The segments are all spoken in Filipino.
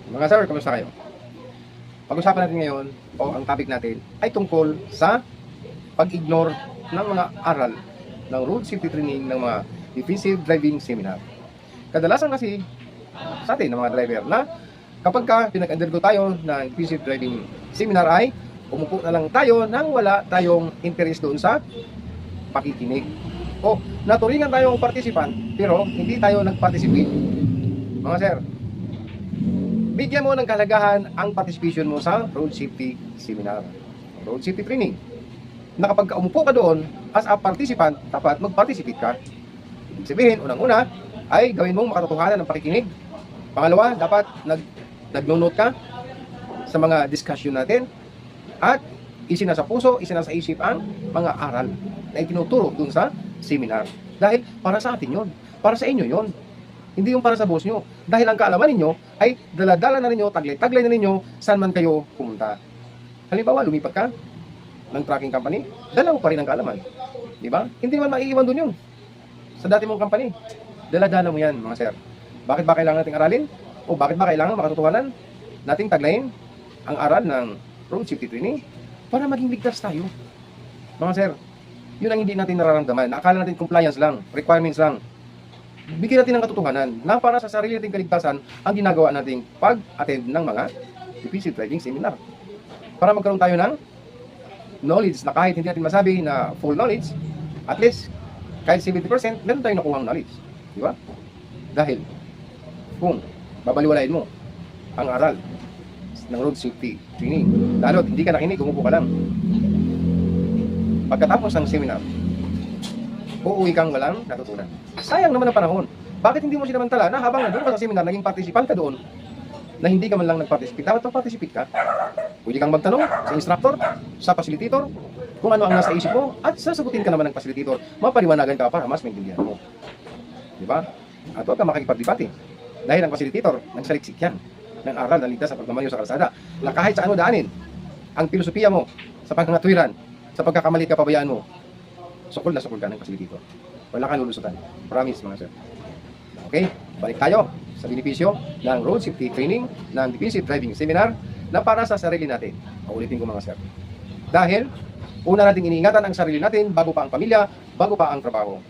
Mga sir, kamusta kayo? Pag-usapan natin ngayon, o ang topic natin, ay tungkol sa pag-ignore ng mga aral ng road safety training ng mga defensive driving seminar. Kadalasan kasi sa atin ng mga driver na kapag pinag-undergo tayo ng defensive driving seminar ay umupo na lang tayo nang wala tayong interest doon sa pakikinig. O naturingan tayong participant pero hindi tayo nag-participate. Mga sir, bigyan mo ng kahalagahan ang participation mo sa road safety seminar, road safety training. Na kapag umupo ka doon as a participant, dapat mag-participate ka. Ibig sabihin, unang-una ay gawin mong makatotohanan ng pakikinig. Pangalawa, dapat nag-note ka sa mga discussion natin at isinasa puso, isinasa isip ang mga aral na itinuturo doon sa seminar. Dahil para sa atin yon, para sa inyo yon. Hindi yung para sa boss nyo. Dahil ang kaalaman ninyo ay daladala na ninyo, taglay-taglay na ninyo saan man kayo pumunta. Halimbawa, lumipat ka ng trucking company, dala mo pa rin ang kaalaman. Di ba? Hindi naman maiiwan doon yun. Sa dati mong company, daladala mo yan, mga sir. Bakit ba kailangan nating aralin? O bakit ba kailangan makatotohanan nating taglayin ang aral ng road safety training? Para maging ligtas tayo. Mga sir, yun ang hindi natin nararamdaman. Akala natin compliance lang, requirements lang. Bigyan natin ng katotohanan na para sa sarili nating kaligtasan ang ginagawa nating pag-attend ng mga defensive driving seminar. Para magkaroon tayo ng knowledge na kahit hindi natin masabi na full knowledge, at least kahit 70%, meron tayong nakuhang knowledge. Di ba? Dahil kung babaliwalain mo ang aral ng road safety training, lalo't hindi ka nakinig, umupo ka lang. Pagkatapos ng seminar, uuwi kang walang natutunan. Sayang naman ang panahon. Bakit hindi mo sinamantala na habang nandun ka sa seminar, naging participant ka doon, na hindi ka man lang nag-participate? Dapat mag-participate ka. Pwede kang magtanong sa instructor, sa facilitator, kung ano ang nasa isip mo, at sasagutin ka naman ng facilitator. Mapaliwanagan ka para mas maintindihan mo. Di ba? At huwag ka makikipagdebate. Dahil ang facilitator, nagsaliksik yan ng aral na ligtas sa pagmamayo sa kalsada. Na kahit sa ano daanin, ang filosofiya mo, sa pagkangatwiran, sa pagkakamali ka, pabayaan mo, sukol na sukol ka ng facilitator. Wala kang lulusutan. Promise, mga sir. Okay? Balik tayo sa benepisyo ng road safety training ng defensive driving seminar na para sa sarili natin. Paulitin ko, mga sir. Dahil, una nating iniingatan ang sarili natin bago pa ang pamilya, bago pa ang trabaho.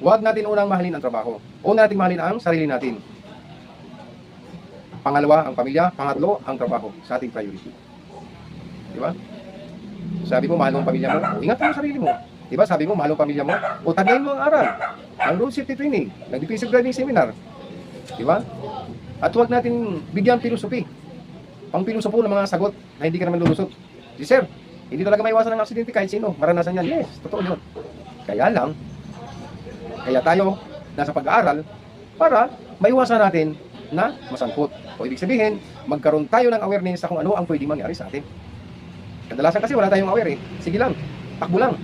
Huwag natin unang mahalin ang trabaho. Una nating mahalin ang sarili natin. Pangalawa, ang pamilya. Pangatlo, ang trabaho sa ating priority. Di ba? Sabi mo, mahal mo ang pamilya mo. O, ingat mo ang sarili mo. Di ba? Sabi mo, mahal mo ang pamilya mo. O, taglayin mo ang aral. Ang road safety training, ng defensive driving seminar. Di ba? At huwag natin bigyan filosofi. Pang filosopo ng mga sagot na hindi ka naman lulusot. Si sir, hindi talaga maiwasan ng aksidente kahit sino. Maranasan yan. Yes, totoo yun. Kaya lang, kaya tayo nasa pag-aaral para maiwasan natin na masangkot. O ibig sabihin, magkaroon tayo ng awareness sa kung ano ang pwedeng mangyari sa atin. Kadalasan kasi wala tayong aware eh. Sige lang, takbo lang.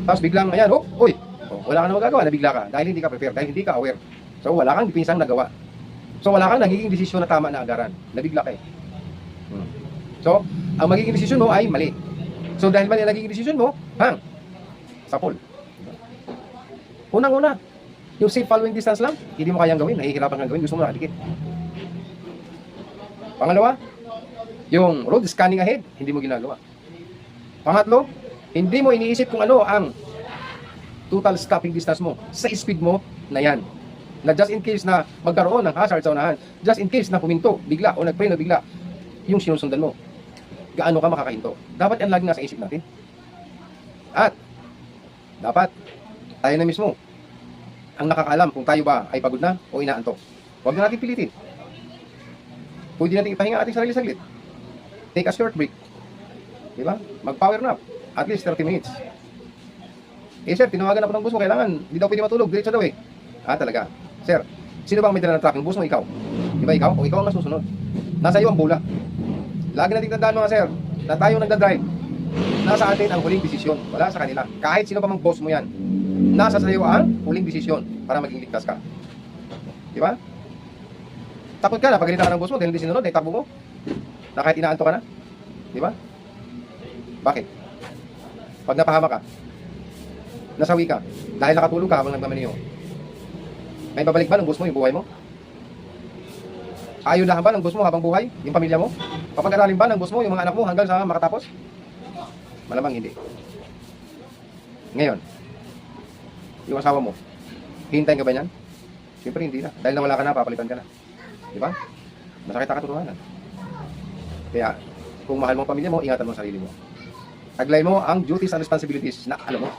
Tapos biglang, ayan, uy, wala ka na magagawa, nabigla ka. Dahil hindi ka prepare, dahil hindi ka aware. So wala kang pinsang nagawa. So wala kang nagiging desisyon na tama na agaran. Nabigla ka eh. So, ang magiging desisyon mo ay mali. So dahil mali ang nagiging desisyon mo, sapol. Unang-una, yung safe following distance lang, hindi mo kayang gawin, nahihirapan kang gawin, gusto mo nakadikit. Pangalawa, yung road scanning ahead, hindi mo ginagawa. Pangatlo, hindi mo iniisip kung ano ang total stopping distance mo sa speed mo na yan. Na just in case na magkaroon ng hazard sa unahan, just in case na puminto bigla o nagpreno bigla, yung sinusundan mo, gaano ka makakahinto. Dapat yan lagi nasa isip natin. At dapat tayo na mismo ang nakakaalam kung tayo ba ay pagod na o inaantok. Huwag na natin pilitin. Pwede natin ipahinga ating sarili saglit. Take a short break. Diba? Mag-power nap. At least 30 minutes. Eh sir, tinawagan ako ng boss mo. Kailangan, hindi daw pwede matulog. Diretso daw eh. Talaga. Sir, sino ba ang may dala ng truck? Yung boss mo, ikaw. Diba ikaw? O ikaw ang nasusunod. Nasa iyo ang bula. Lagi nating tandaan, mga sir, na tayo nagdadrive. Nasa atin ang huling desisyon. Wala sa kanila. Kahit sino pa mang boss mo yan. Nasa sa iyo ang huling desisyon para maging ligtas ka. Diba? Takot ka na, pagalitan ka ng boss mo, dahil hindi sinunod, dahil takbo mo. Na kahit inaanto ka na. Diba? Bakit? Pag napahama ka, nasawi ka, dahil nakatulog ka habang nagmamaniho, may babalik ba ng boss mo yung buhay mo? Aayudahan ba ng boss mo habang buhay? Yung pamilya mo? Papag-aralin ba ng boss mo yung mga anak mo hanggang sa makatapos? Malamang hindi. Ngayon, yung asawa mo, hintayin ka ba niyan? Siyempre hindi na. Dahil nawala ka na, papalitan ka na. Di ba? Masakit ang katotohanan. Kaya, kung mahal mo ang pamilya mo, ingatan mo ang sarili mo. Taglay mo ang duties and responsibilities na alam mo.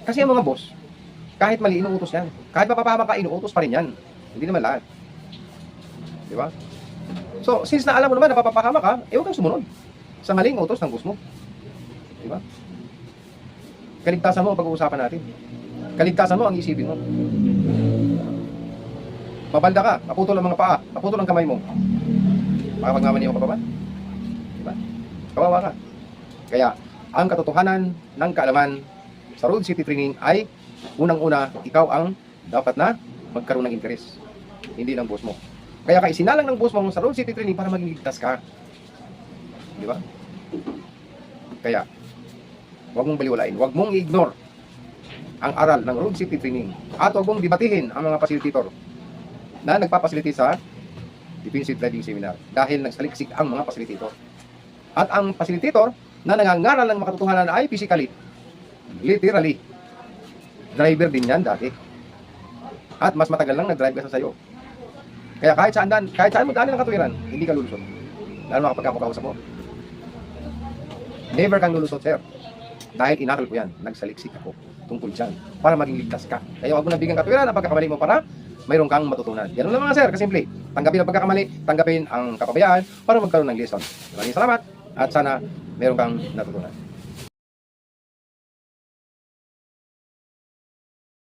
Kasi ang mga boss, kahit mali, inuutos yan. Kahit mapapama ka, inuutos pa rin yan. Hindi naman lahat. Di ba? So, since na alam mo naman na papapahama ka, huwag kang sumunod sa maling utos ng boss mo. Di ba? Kaligtasan mo ang pag-uusapan natin. Kaligtasan mo ang isipin mo. Mabalda ka, maputol ang mga paa, maputol ang kamay mo. Makapagmamaniho ka pa ba? Diba? Kawawa ka. Kaya, ang katotohanan ng kaalaman sa Road City Training ay unang-una, ikaw ang dapat na magkaroon ng interes. Hindi ng boss mo. Kaya ka isinalang ng boss mo sa Road City Training para maging ligtas ka. Di ba? Kaya, huwag mong baliwalain, huwag mong i-ignore ang aral ng Road City Training at huwag mong debatihin ang mga facilitator na nagpapasiliti sa Defensive Driving Seminar dahil nagsaliksik ang mga facilitator. At ang facilitator na nangangaral ng makatotohanan ay physically, literally, driver din yan dati. At mas matagal lang nag-drive ka sa sayo. Kaya kahit saan mo dali ng katuwiran, hindi ka lulusot. Lalo na kapag kausap mo. Never kang lulusot, sir. Dahil inaral ko yan, nagsaliksik ako tungkol dyan para maging ligtas ka. Kaya huwag mo nabigyan katuwiran ang pagkakamali mo para mayroon kang matutunan. Ganun lang mga sir, kasimple. Tanggapin ang pagkakamali, tanggapin ang kapabayaan para magkaroon ng lesson. Maraming salamat at sana mayroon kang natutunan.